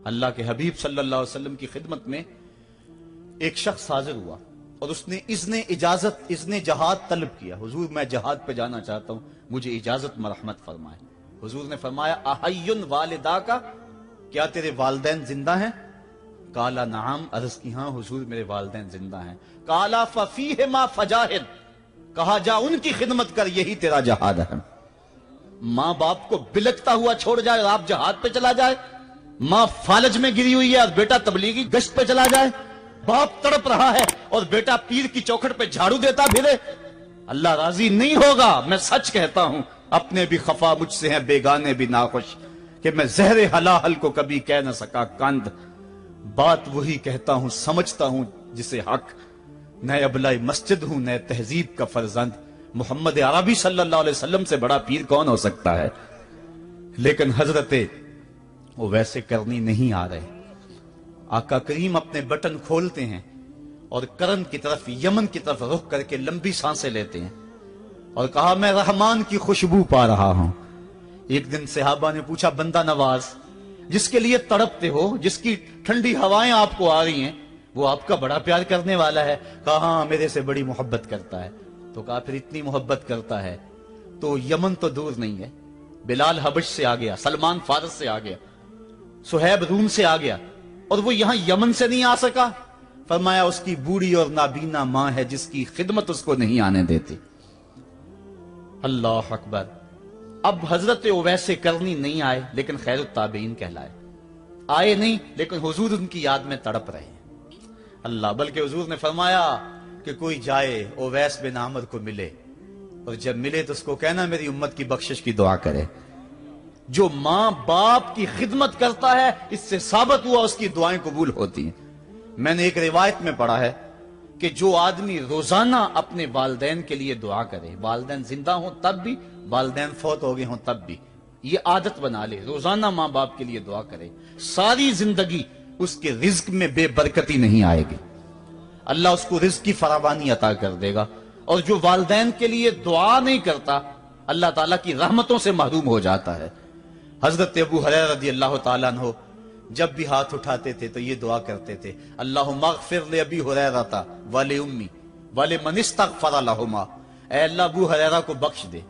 اللہ کے حبیب صلی اللہ علیہ وسلم کی خدمت میں ایک شخص حاضر ہوا اور اس نے اذن جہاد طلب کیا. حضور میں جہاد پہ جانا چاہتا ہوں, مجھے اجازت مرحمت فرمائے. حضور نے فرمایا احی والدا کا, کیا تیرے والدین زندہ ہیں؟ قالا نعم, عرض کی ہاں حضور میرے والدین زندہ ہیں. قالا ففیہما فجاہد, کہا جا ان کی خدمت کر, یہی تیرا جہاد ہے. ماں باپ کو بلکتا ہوا چھوڑ جائے اور آپ جہاد پہ چلا جائے, ماں فالج میں گری ہوئی ہے اور بیٹا تبلیغی گشت پہ چلا جائے, باپ تڑپ رہا ہے اور بیٹا پیر کی چوکھٹ پہ جھاڑو دیتا پھرے, اللہ راضی نہیں ہوگا. میں سچ کہتا ہوں, اپنے بھی خفا مجھ سے ہیں, بیگانے بھی ناخوش, کہ میں زہر حلاحل کو کبھی کہہ نہ سکا کند. بات وہی کہتا ہوں سمجھتا ہوں جسے حق, نئے ابلائی مسجد ہوں نئے تہذیب کا فرزند. محمد عربی صلی اللہ علیہ وسلم سے بڑا پیر کون ہو سکتا ہے؟ لیکن حضرت وہ ویسے کرنی نہیں آ رہے. آقا کریم اپنے بٹن کھولتے ہیں اور کرن کی طرف, یمن کی طرف رخ کر کے لمبی سانسیں لیتے ہیں اور کہا میں رحمان کی خوشبو پا رہا ہوں. ایک دن صحابہ نے پوچھا بندہ نواز جس کے لیے تڑپتے ہو, جس کی ٹھنڈی ہوائیں آپ کو آ رہی ہیں, وہ آپ کا بڑا پیار کرنے والا ہے. کہا ہاں میرے سے بڑی محبت کرتا ہے. تو کہا پھر اتنی محبت کرتا ہے تو یمن تو دور نہیں ہے, بلال حبش سے آ گیا, سلمان فارس سے آ گیا, سہیب روم سے آ گیا, اور وہ یہاں یمن سے نہیں آ سکا. فرمایا اس کی بوڑھی اور نابینا ماں ہے جس کی خدمت اس کو نہیں آنے دیتی. اللہ اکبر. اب حضرت اویس کرنی نہیں آئے لیکن خیر التابعین کہلائے. آئے نہیں لیکن حضور ان کی یاد میں تڑپ رہے ہیں. اللہ, بلکہ حضور نے فرمایا کہ کوئی جائے اویس بن عامر کو ملے, اور جب ملے تو اس کو کہنا میری امت کی بخشش کی دعا کرے. جو ماں باپ کی خدمت کرتا ہے اس سے ثابت ہوا اس کی دعائیں قبول ہوتی ہیں. میں نے ایک روایت میں پڑھا ہے کہ جو آدمی روزانہ اپنے والدین کے لیے دعا کرے, والدین زندہ ہوں تب بھی, والدین فوت ہو گئے ہوں تب بھی, یہ عادت بنا لے, روزانہ ماں باپ کے لیے دعا کرے, ساری زندگی اس کے رزق میں بے برکتی نہیں آئے گی. اللہ اس کو رزق کی فراوانی عطا کر دے گا. اور جو والدین کے لیے دعا نہیں کرتا اللہ تعالیٰ کی رحمتوں سے محروم ہو جاتا ہے. حضرت ابو ہریرہ رضی اللہ تعالیٰ عنہ جب بھی ہاتھ اٹھاتے تھے تو یہ دعا کرتے تھے, اللہم اغفر لابی ہریرہ ولأمی ولمن استغفر لہما. اے اللہ ابو ہریرہ کو بخش دے,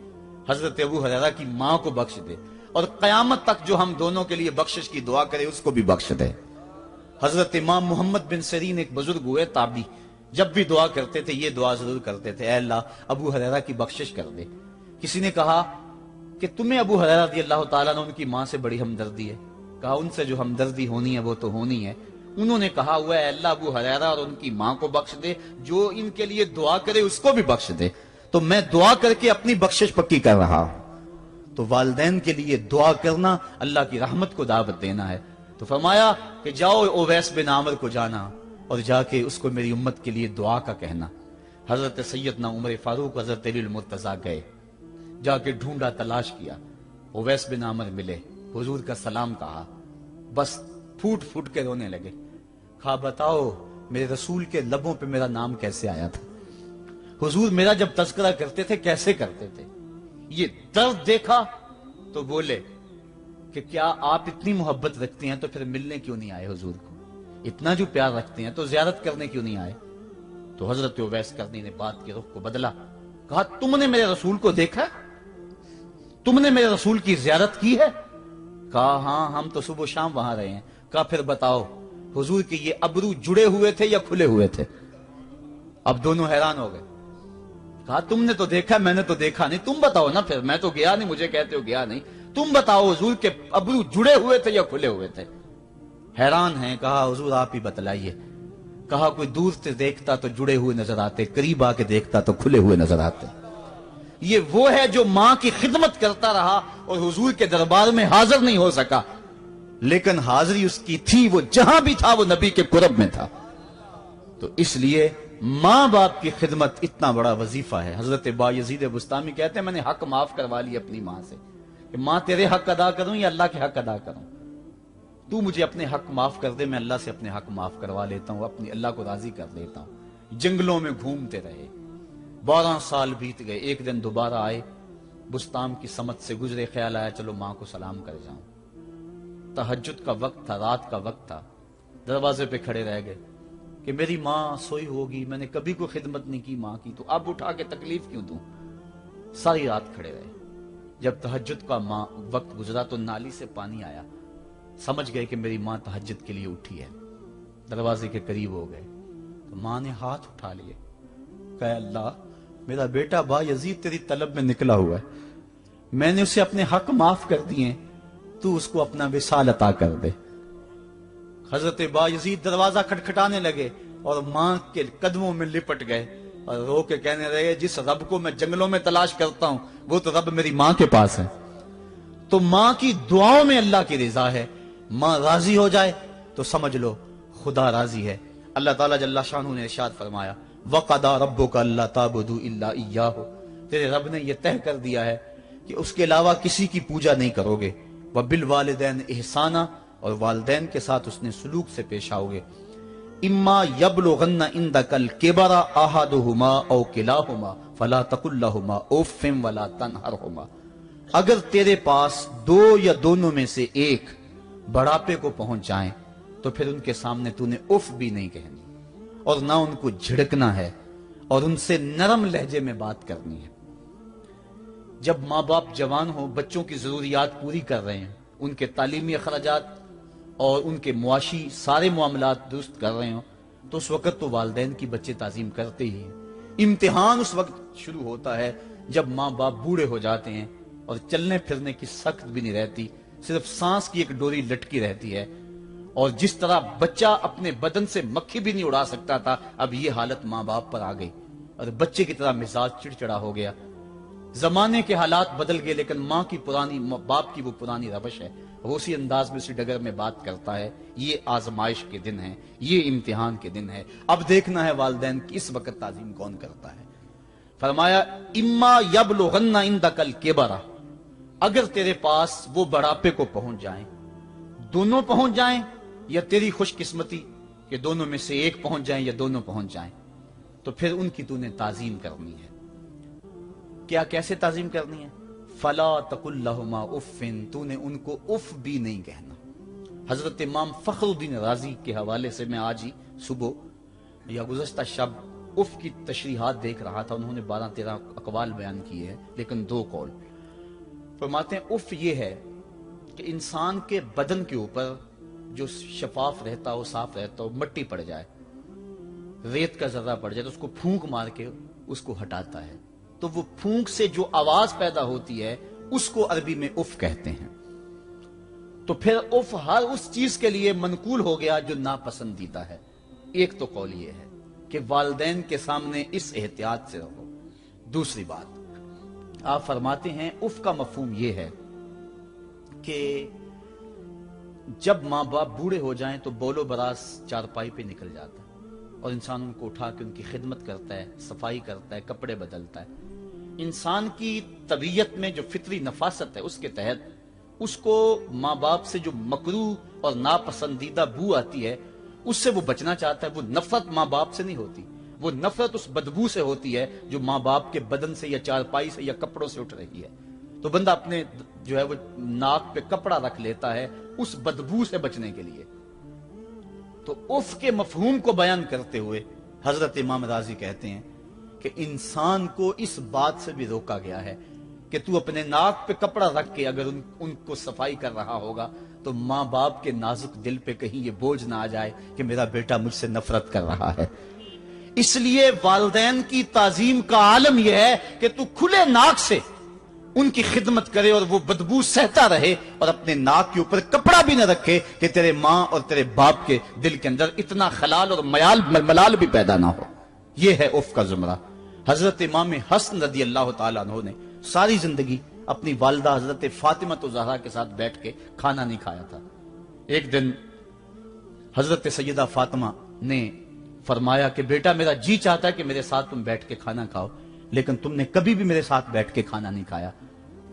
حضرت ابو ہریرہ کی ماں کو بخش دے, اور قیامت تک جو ہم دونوں کے لیے بخشش کی دعا کرے اس کو بھی بخش دے. حضرت امام محمد بن سیرین ایک بزرگ ہوئے تابعی, جب بھی دعا کرتے تھے یہ دعا ضرور کرتے تھے, اے اللہ ابو ہریرہ کی بخشش کر دے. کسی نے کہا کہ تمہیں ابو ہریرہ رضی اللہ تعالیٰ عنہ ان کی ماں سے بڑی ہمدردی ہے. کہا ان سے جو ہمدردی ہونی ہے وہ تو ہونی ہے. انہوں نے کہا ہوا ہے اللہ ابو ہریرہ اور ان کی ماں کو بخش دے, جو ان کے لیے دعا کرے اس کو بھی بخش دے. تو میں دعا کر کے اپنی بخشش پکی کر رہا ہوں. تو والدین کے لیے دعا کرنا اللہ کی رحمت کو دعوت دینا ہے. تو فرمایا کہ جاؤ اویس بن عامر کو جانا اور جا کے اس کو میری امت کے لیے دعا کا کہنا. حضرت سیدنا عمر فاروق حضرت علی المرتضیٰ گئے, جا کے ڈھونڈا تلاش کیا, اویس بن عامر ملے, حضور کا سلام کہا, بس پھوٹ پھوٹ کے رونے لگے. کہا بتاؤ میرے رسول کے لبوں پہ میرا نام کیسے آیا تھا, حضور میرا جب تذکرہ کرتے تھے کیسے کرتے تھے. یہ درد دیکھا تو بولے کہ کیا آپ اتنی محبت رکھتے ہیں تو پھر ملنے کیوں نہیں آئے حضور کو, اتنا جو پیار رکھتے ہیں تو زیارت کرنے کیوں نہیں آئے. تو حضرت اویس کرنی نے بات کے رخ کو بدلا, کہا تم نے میرے رسول کو دیکھا, تم نے میرے رسول کی زیارت کی ہے؟ کہا ہاں ہم تو صبح و شام وہاں رہے ہیں. کہا پھر بتاؤ حضور کے یہ ابرو جڑے ہوئے تھے یا کھلے ہوئے تھے؟ اب دونوں حیران ہو گئے. کہا تم نے تو دیکھا میں نے تو دیکھا نہیں, تم بتاؤ نا, پھر میں تو گیا نہیں, مجھے کہتے ہو گیا نہیں, تم بتاؤ حضور کے ابرو جڑے ہوئے تھے یا کھلے ہوئے تھے؟ حیران ہیں. کہا حضور آپ ہی بتلائیے. کہا کوئی دور سے دیکھتا تو جڑے ہوئے نظر آتے, قریب آ کے دیکھتا تو کھلے ہوئے نظر آتے. یہ وہ ہے جو ماں کی خدمت کرتا رہا اور حضور کے دربار میں حاضر نہیں ہو سکا, لیکن حاضری اس کی تھی, وہ جہاں بھی تھا وہ نبی کے قرب میں تھا. تو اس لیے ماں باپ کی خدمت اتنا بڑا وظیفہ ہے. حضرت بایزید بستامی کہتے ہیں میں نے حق معاف کروا لی اپنی ماں سے, کہ ماں تیرے حق ادا کروں یا اللہ کے حق ادا کروں, تو مجھے اپنے حق معاف کر دے, میں اللہ سے اپنے حق معاف کروا لیتا ہوں, اپنی اللہ کو راضی کر لیتا ہوں. جنگلوں میں گھومتے رہے, 12 سال بیت گئے. ایک دن دوبارہ آئے, بستام کی سمت سے گزرے, خیال آیا چلو ماں کو سلام کر جاؤں. तहज्जुद का वक्त था, रात का वक्त था, दरवाजे पे खड़े रह गए कि मेरी माँ सोई होगी, मैंने कभी कोई खिदमत नहीं की माँ की, तो अब उठा के तकलीफ क्यों दूं। सारी रात खड़े रहे। जब तहज्जुद का वक्त गुजरा तो नाली से पानी आया, समझ गए कि मेरी माँ तहज्जुद के लिए उठी है। दरवाजे के करीब हो गए तो माँ ने हाथ उठा लिए, कहा अल्लाह मेरा बेटा बा यजीद तेरी तलब में निकला हुआ है, मैंने उसे अपने हक माफ कर दिए, तू उसको अपना विसाल अता कर दे। हजरत बा यजीद दरवाजा खटखटाने लगे और मां के कदमों में लिपट गए और रो के कहने लगे, जिस रब को मैं जंगलों में तलाश करता हूं वो तो रब मेरी मां के पास है। तो मां की दुआओं में अल्लाह की रिजा है। मां राजी हो जाए तो समझ लो खुदा राजी है। अल्लाह ताला जल्ला शानहू ने इरशाद फरमाया, वक़दा रब्बुका अल्ला ताबुदू इल्ला इय्याहु, तेरे रब ने यह तय कर दिया है कि उसके अलावा किसी की पूजा नहीं करोगे। व बिल वालिदैन इहसाना, और वालिदैन के साथ उसने सुलूक से पेश आओगे। इम्मा यबलुगन्ना इंदकल किबरा अहदुहुमा औ किलाहुमा फला तकुल लहुमा उफ़्फ़िन वला तनहरहुमा, अगर तेरे पास दो या दोनों में से एक बढ़ापे को पहुंच जाएं तो फिर उनके सामने तूने उफ भी नहीं कहनी और ना उनको झिड़कना है और उनसे नरम लहजे में बात करनी है। जब माँ बाप जवान हो, बच्चों की जरूरियात पूरी कर रहे हैं, उनके तालीमी अखराजात और उनके मुआशी सारे मामलात दुरुस्त कर रहे हो, तो उस वक्त तो वालिदैन की बच्चे ताजीम करते ही हैं। इम्तिहान उस वक्त शुरू होता है जब माँ बाप बूढ़े हो जाते हैं और चलने फिरने की सख्त भी नहीं रहती, सिर्फ सांस की एक डोरी लटकी रहती है। और जिस तरह बच्चा अपने बदन से मक्खी भी नहीं उड़ा सकता था, अब ये हालत माँ बाप पर आ गई और बच्चे की तरह मिजाज चिड़चिड़ा हो गया। जमाने के हालात बदल गए, लेकिन माँ की पुरानी, बाप की वो पुरानी रवश है, वो उसी अंदाज में, उसी डगर में बात करता है। ये आजमाइश के दिन है, ये इम्तिहान के दिन है। अब देखना है वालिदैन की इस वक्त ताजीम कौन करता है। फरमाया इम्मा यबलुगन्ना इंदकल किबरा, अगर तेरे पास वो बढ़ापे को पहुंच जाएं, दोनों पहुंच जाएं या तेरी खुशकिस्मती कि दोनों में से एक पहुंच जाएं या दोनों पहुंच जाएं, तो फिर उनकी तूने ताजीम करनी है। क्या, कैसे ताजीम करनी है? फला तकुल लहुमा उफ़्फ़िन, तूने उनको उफ भी नहीं कहना। हजरत इमाम फखरुद्दीन राजी के हवाले से मैं आज ही सुबह या गुज़श्ता शब उफ की तशरीहात देख रहा था। उन्होंने 12-13 अकवाल बयान किए हैं, लेकिन 2 कौल फरमाते हैं। उफ ये है कि इंसान के बदन के ऊपर जो शफाफ रहता हो, साफ रहता हो, मट्टी पड़ जाए, रेत का जर्रा पड़ जाए तो उसको फूंक मार के उसको हटाता है, तो वो फूंक से जो आवाज पैदा होती है उसको अरबी में उफ कहते हैं। तो फिर उफ हर उस चीज के लिए मनकूल हो गया जो नापसंदीदा है। एक तो कौल ये है कि वालिदैन के सामने इस एहतियात से रहो। दूसरी बात, आप फरमाते हैं उफ का मफहूम यह है कि जब माँ बाप बूढ़े हो जाएं तो बोलो बरास चारपाई पे निकल जाता है और इंसान उनको उठा के उनकी खिदमत करता है, सफाई करता है, कपड़े बदलता है। इंसान की तबीयत में जो फितरी नफासत है उसके तहत उसको माँ बाप से जो मकरूह और नापसंदीदा बू आती है उससे वो बचना चाहता है। वो नफरत माँ बाप से नहीं होती, वो नफरत उस बदबू से होती है जो माँ बाप के बदन से या चारपाई से या कपड़ों से उठ रही है। तो बंदा अपने जो है वो नाक पे कपड़ा रख लेता है उस बदबू से बचने के लिए। तो उफ के मफहूम को बयान करते हुए हजरत इमाम राजी कहते हैं कि इंसान को इस बात से भी रोका गया है कि तू अपने नाक पे कपड़ा रख के अगर उनको सफाई कर रहा होगा तो माँ बाप के नाजुक दिल पे कहीं ये बोझ ना आ जाए कि मेरा बेटा मुझसे नफरत कर रहा है। इसलिए वालिदैन की ताजीम का आलम यह है कि तू खुले नाक से उनकी खिदमत करे और वो बदबू सहता रहे और अपने नाक के ऊपर कपड़ा भी न रखे कि तेरे माँ और तेरे बाप के दिल के अंदर इतना खलाल और मलाल भी पैदा ना हो। यह है उफ का जुमरा। हजरत इमाम हसन रदी अल्लाह तआला अन्हु ने सारी जिंदगी अपनी वालिदा हजरत फातिमा तो ज़हरा के साथ बैठ के खाना नहीं खाया था। एक दिन हजरत सैयदा फातिमा ने फरमाया कि बेटा मेरा जी चाहता है कि मेरे साथ तुम बैठ के खाना खाओ, लेकिन तुमने कभी भी मेरे साथ बैठ के खाना नहीं खाया,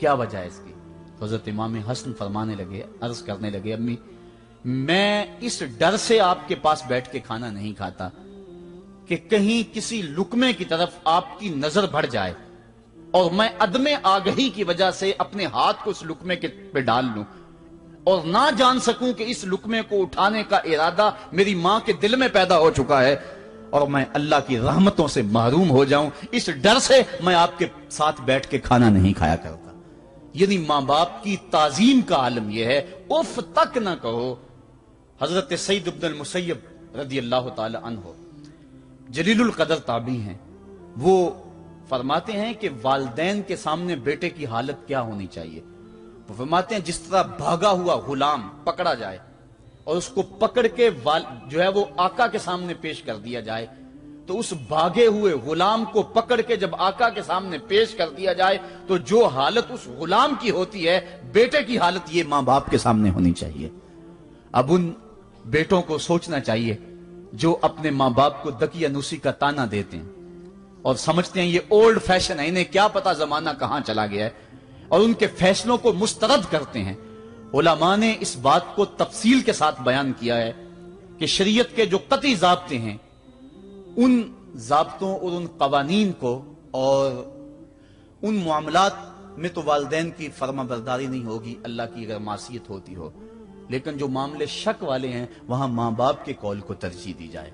क्या वजह है इसकी? तो हजरत इमाम हसन फरमाने लगे, अर्ज करने लगे, अम्मी मैं इस डर से आपके पास बैठ के खाना नहीं खाता कि कहीं किसी लुकमे की तरफ आपकी नजर बढ़ जाए और मैं अदमे आगही की वजह से अपने हाथ को उस लुकमे के पे डाल लूं। और ना जान सकूं कि इस लुकमे को उठाने का इरादा मेरी मां के दिल में पैदा हो चुका है और मैं अल्लाह की रहमतों से महरूम हो जाऊं, इस डर से मैं आपके साथ बैठ के खाना नहीं खाया करता। यानी मां बाप की ताजीम का आलम यह है, उफ तक ना कहो। हजरत सईद इब्न मुसय्यब रदी अल्लाह ताला अन्हो जलीलुल कदर ताबी हैं, वो फरमाते हैं कि वालिदैन के सामने बेटे की हालत क्या होनी चाहिए। वो फरमाते हैं जिस तरह भागा हुआ गुलाम पकड़ा जाए और उसको पकड़ के जो है वो आका के सामने पेश कर दिया जाए, तो उस भागे हुए गुलाम को पकड़ के जब आका के सामने पेश कर दिया जाए तो जो हालत उस गुलाम की होती है, बेटे की हालत ये मां बाप के सामने होनी चाहिए। अब उन बेटों को सोचना चाहिए जो अपने मां बाप को दकियानूसी का ताना देते हैं और समझते हैं ये ओल्ड फैशन है, इन्हें क्या पता जमाना कहां चला गया है, और उनके फैसलों को मुस्तरद करते हैं। उलमा ने इस बात को तफसील के साथ बयान किया है कि शरीयत के जो कतई ज़ाब्ते हैं, उन ज़ाब्तों और उन कवानीन को और उन मामलात में तो वालिदैन की फर्माबरदारी नहीं होगी अल्लाह की अगर मासियत होती हो, लेकिन जो मामले शक वाले हैं वहां मां बाप के कौल को तरजीह दी जाए।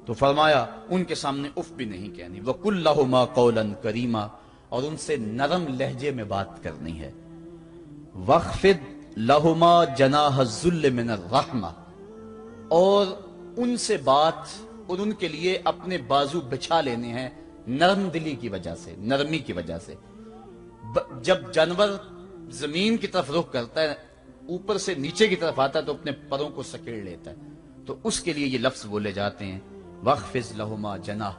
तो फरमाया उनके सामने उफ भी नहीं कहनी, वकुल लहुमा कौलन करीमा, और उनसे नरम लहजे में बात करनी है। वख्फिद लहुमा जनाह ज़ुल्ल मिनर रहमा, और उनसे बात और उनके लिए अपने बाजू बिछा लेने हैं नरम दिली की वजह से, नरमी की वजह से। जब जानवर जमीन की तरफ रुख करता है, ऊपर से नीचे की तरफ आता है तो अपने परों को सकेड़ लेता है, तो उसके लिए ये लफ्ज बोले जाते हैं वख्फिज लहुमा जनाह